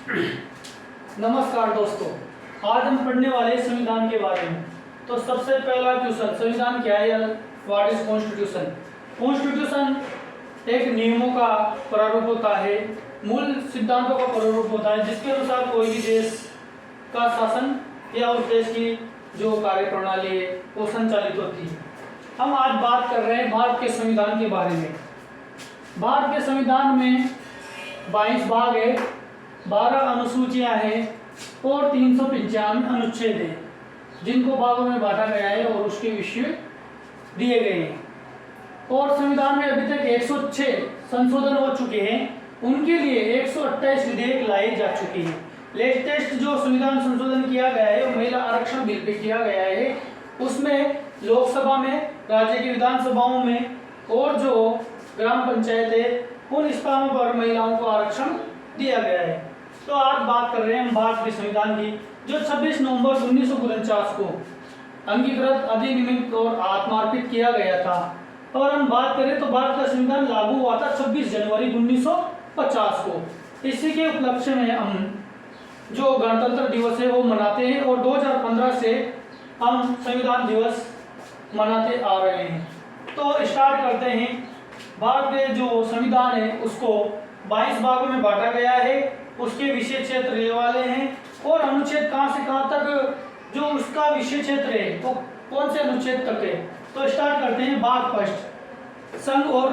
नमस्कार दोस्तों, आज हम पढ़ने वाले संविधान के बारे में। तो सबसे पहला क्वेश्चन, संविधान क्या है? What is constitution? कॉन्स्टिट्यूशन एक नियमों का प्रारूप होता है, मूल सिद्धांतों का प्रारूप होता है, जिसके अनुसार कोई भी देश का शासन या उस देश की जो कार्य प्रणाली है वो संचालित होती है। हम आज बात कर रहे हैं भारत के संविधान के बारे में। भारत के संविधान में 22 भाग है, 12 अनुसूचियां हैं और 395 अनुच्छेद हैं, जिनको भागों में बांटा गया है और उसके विषय दिए गए हैं। और संविधान में अभी तक 106 संशोधन हो चुके हैं, उनके लिए 128 विधेयक लाए जा चुके हैं। लेटेस्ट जो संविधान संशोधन किया गया है वो महिला आरक्षण बिल पे किया गया है। उसमें लोकसभा में, राज्य की विधानसभाओं में और जो ग्राम पंचायत है उन स्थानों पर महिलाओं को आरक्षण दिया गया है। तो आज बात कर रहे हैं हम भारत के संविधान की, जो 26 नवंबर 1949 को अंगीकृत, अधिनियमित और आत्मार्पित किया गया था। और हम बात करें तो भारत का संविधान लागू हुआ था 26 जनवरी 1950 को। इसी के उपलक्ष्य में हम जो गणतंत्र दिवस है वो मनाते हैं और 2015 से हम संविधान दिवस मनाते आ रहे हैं। तो स्टार्ट करते हैं। भारत के जो संविधान है उसको 22 भागों में बांटा गया है। उसके विषय क्षेत्र ये वाले हैं और अनुच्छेद कहाँ से कहाँ तक जो उसका विषय क्षेत्र है वो कौन से अनुच्छेद तक है। तो स्टार्ट करते हैं। भाग फर्स्ट, संघ और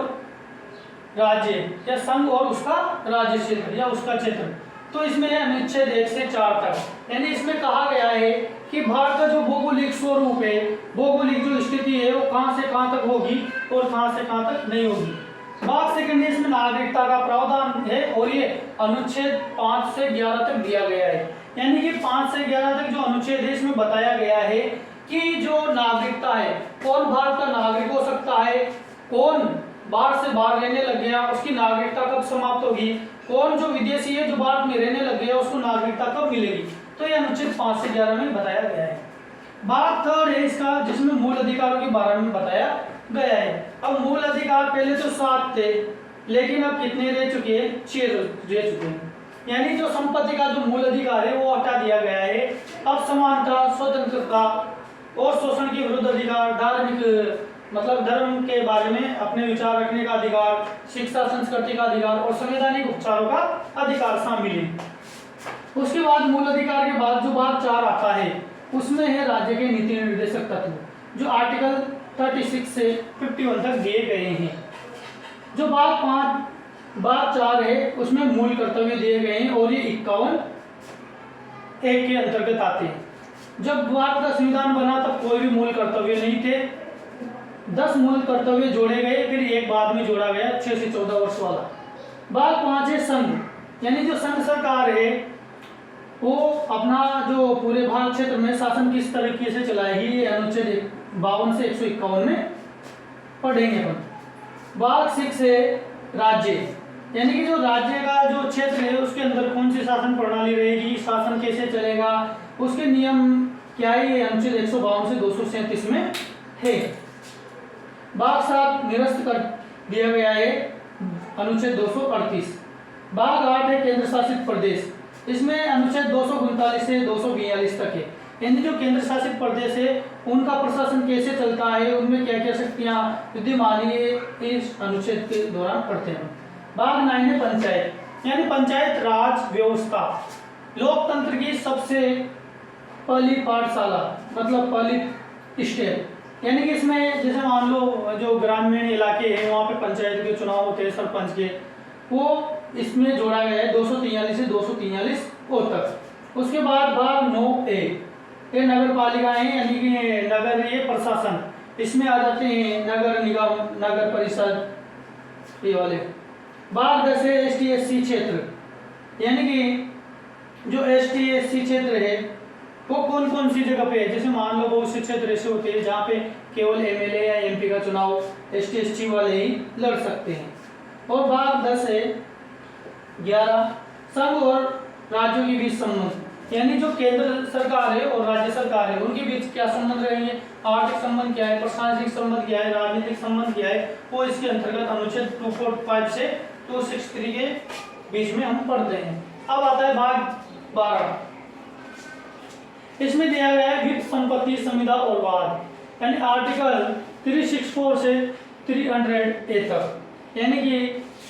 राज्य या संघ और उसका राज्य क्षेत्र या उसका क्षेत्र। तो इसमें है अनुच्छेद 1 से 4 तक, यानी इसमें कहा गया है कि भारत का जो भौगोलिक स्वरूप है, भौगोलिक जो स्थिति है वो कहाँ से कहाँ तक होगी और कहाँ से कहाँ तक नहीं होगी। भाग सेकंड इसमें नागरिकता का प्रावधान है और ये अनुच्छेद 5 से 11 तक दिया गया है। यानी कि 5 से 11 तक जो अनुच्छेद है इसमें बताया गया है कि जो नागरिकता है, कौन भारत का नागरिक हो सकता है, कौन बाहर से बाहर रहने लग गया उसकी नागरिकता कब समाप्त होगी, कौन जो विदेशी है जो भारत में रहने लग गया उसको नागरिकता कब मिलेगी। तो ये अनुच्छेद 5 से 11 में बताया गया है। भाग थर्ड है इसका, जिसमें मूल अधिकारों के बारे में बताया गया है। अब मूल अधिकार पहले तो 7 थे, लेकिन अब कितने रह चुके हैं? 6 रह चुके हैं। यानी जो संपत्ति का जो मूल अधिकार है वो हटा दिया गया है। अब समानता, स्वतंत्रता और शोषण के विरुद्ध अधिकार, धार्मिक मतलब धर्म के बारे में अपने विचार रखने का अधिकार, शिक्षा संस्कृति का अधिकार और संवैधानिक उपचारों का अधिकार शामिल है। उसके बाद मूल अधिकार के बाद जो भाग 4 आता है उसमें है राज्य के नीति निर्देशक तत्व, जो आर्टिकल 36 से 51 तक दिए गए हैं। जो भाग 4 है उसमें मूल कर्तव्य दिए गए हैं और ये 51 एक के अंतर्गत आते हैं। जब भारत का संविधान बना तब कोई भी मूल कर्तव्य नहीं थे, 10 मूल कर्तव्य जोड़े गए, फिर एक बाद में जोड़ा गया 6 से 14 वर्ष वाला। भाग 5 है संघ, यानी जो संघ सरकार है वो अपना जो पूरे भारत क्षेत्र में शासन किस तरीके से चलाएगी, ये अनुच्छेद 52 से 151 में पढ़ेंगे अपन। भाग 6 है राज्य, यानी कि जो राज्य का जो क्षेत्र है उसके अंदर कौन सी शासन प्रणाली रहेगी, शासन कैसे चलेगा, उसके नियम क्या है, ये अनुच्छेद 152 से 237 में है। भाग 7 निरस्त कर दिया गया है, अनुच्छेद 238। भाग 8 है केंद्र शासित प्रदेश, इसमें अनुच्छेद 239 से 242 तक है। यानी जो केंद्र शासित प्रदेश है उनका प्रशासन कैसे चलता है, उनमें क्या क्या शक्तियां विद्यमान है, इस अनुच्छेद के दौरान पढ़ते हैं। भाग 9 है पंचायत, यानी पंचायत राज व्यवस्था, लोकतंत्र की सबसे पहली पाठशाला मतलब पहली स्टेप। यानी कि इसमें जैसे मान लो जो ग्रामीण इलाके हैं वहाँ पे पंचायत के चुनाव होते हैं सरपंच के, वो इसमें जोड़ा गया है 243 से 243 ओ तक। उसके बाद भाग 9 ए, ये नगर पालिकाएं यानी कि नगर ये प्रशासन, इसमें आ जाते हैं नगर निगम, नगर परिषद ये वाले। भाग 10 है ST/SC क्षेत्र, यानी कि जो ST/SC क्षेत्र है वो कौन कौन सी जगह पे है। जैसे मान लो बहुत से क्षेत्र ऐसे होते हैं जहाँ पे केवल MLA या MP का चुनाव ST/SC वाले ही लड़ सकते हैं। और भाग 10 है 11 संघ और राज्यों के बीच संबंध, यानी जो केंद्र सरकार है और राज्य सरकार है उनके बीच क्या संबंध रहेंगे, आर्थिक संबंध क्या है, प्रशासनिक संबंध क्या है, राजनीतिक संबंध क्या है, वो इसके अंतर्गत अनुच्छेद 245 से 263 के बीच में हम पढ़ते हैं। अब आता है भाग 12। इसमें दिया गया है वित्त, संपत्ति, संविदा और वाद, यानी आर्टिकल 364 से 300A तक। यानी कि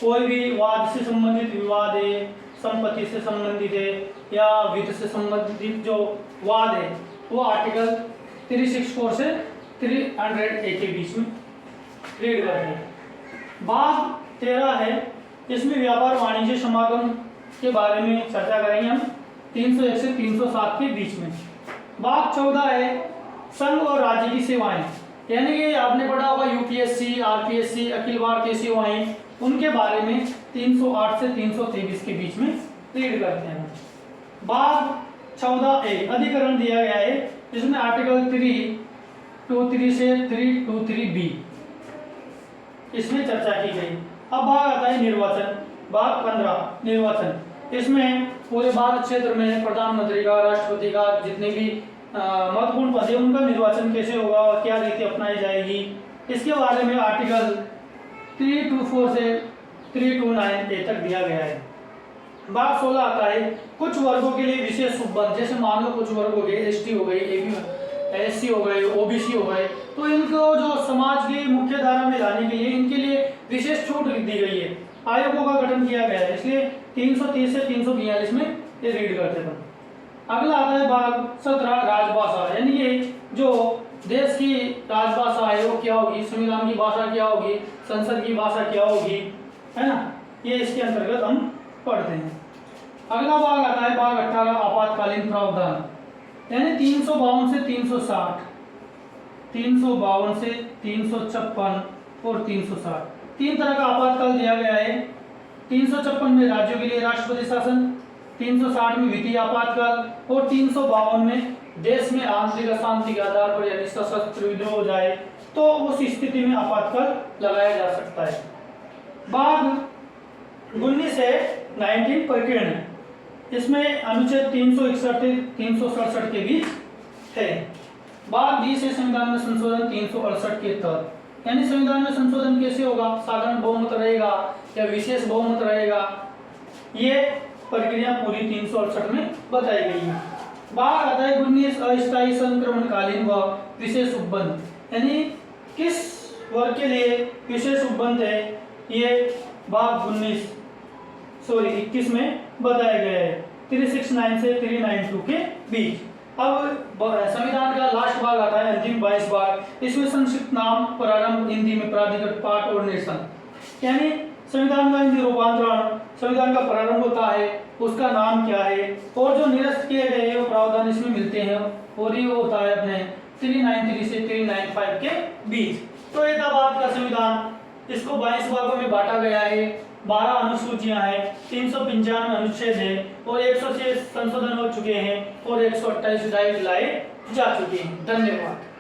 कोई भी वाद से संबंधित विवाद है, संपत्ति से संबंधित है या वित्त से संबंधित जो वाद है वो आर्टिकल 364 से 300A के बीच में रीड करते हैं। भाग 13 है, इसमें व्यापार वाणिज्य समागम के बारे में चर्चा करेंगे हम 301 से 307 के बीच में। भाग 14 है संघ और राज्य की सेवाएं, यानी कि आपने पढ़ा होगा यूपीएससी, आरपीएससी, अखिल भारतीय सेवाएं, उनके बारे में 308 से 323 के बीच में रीड करते हैं। भाग 14A अधिकरण दिया गया है, जिसमें आर्टिकल 323 से 323B इसमें चर्चा की गई। अब भाग आता है निर्वाचन। भाग 15 निर्वाचन, इसमें पूरे भारत क्षेत्र में प्रधानमंत्री का, राष्ट्रपति का, जितने भी महत्वपूर्ण पद है उनका निर्वाचन कैसे होगा और क्या रीति अपनाई जाएगी, इसके बारे में आर्टिकल 324 से 329A तक दिया गया है। भाग 16 आता है कुछ वर्गों के लिए विशेष उपबंध, जैसे मान लो कुछ वर्ग हो गए, एसटी हो गए, एससी हो गए, ओबीसी हो गए, तो इनको जो समाज की मुख्य धारा में लाने के लिए इनके लिए विशेष छूट दी गई है, आयोगों का गठन किया गया है, इसलिए 330 से 342 में ये रीड करते थे। अगला आता है भाग 17 राजभाषा, यानी ये जो देश की राजभाषा है वो क्या होगी, संविधान की भाषा क्या होगी, संसद की भाषा क्या होगी, है ना, ये इसके अंतर्गत हम पढ़ते हैं। अगला भाग आता है भाग 18 आपातकालीन प्रावधान, यानी 352 से 360, 352 से 356 और 360 तीन तरह का आपातकाल दिया गया है। 356 में राज्यों के लिए राष्ट्रपति शासन, 360 में वित्तीय आपातकाल और 352 में देश में आंतरिक अशांति के आधार पर यदि सशस्त्र विद्रोह हो जाए तो उस स्थिति में आपातकाल लगाया जा सकता है। भाग 19 से 19 प्रकीर्ण, इसमें अनुच्छेद 361 से 367 के बीच है। भाग 20 है संविधान में संशोधन 368 के तहत, यानी संविधान में संशोधन कैसे होगा, साधारण बहुमत रहेगा या विशेष बहुमत रहेगा, ये प्रक्रिया पूरी 368 में बताई गई है। भाग आता है 19 अस्थायी संक्रमणकालीन व विशेष उपबंध, यानी किस वर्ग के लिए विशेष उपबंध है, ये भाग 21 में बताया गया है 369 से 392 के बीच। अब संविधान का लास्ट भाग आता है अंतिम 22 भाग, इसमें संक्षिप्त नाम, प्रारंभ, हिंदी में प्राधिकृत पाठ और निरसन, यानी संविधान का हिंदी रूपांतरण, संविधान का प्रारंभ होता है, उसका नाम क्या है और जो निरस्त किए गए हैं वो प्रावधान इसमें मिलते हैं और ये होता है अपने 393 से 395 के बीच। तो ये था भारत का संविधान, इसको 22 भागों में बांटा गया है, 12 अनुसूचियां हैं, 395 अनुच्छेद है और 106 संशोधन हो चुके हैं और 128 विधायक लाए जा चुके हैं। धन्यवाद।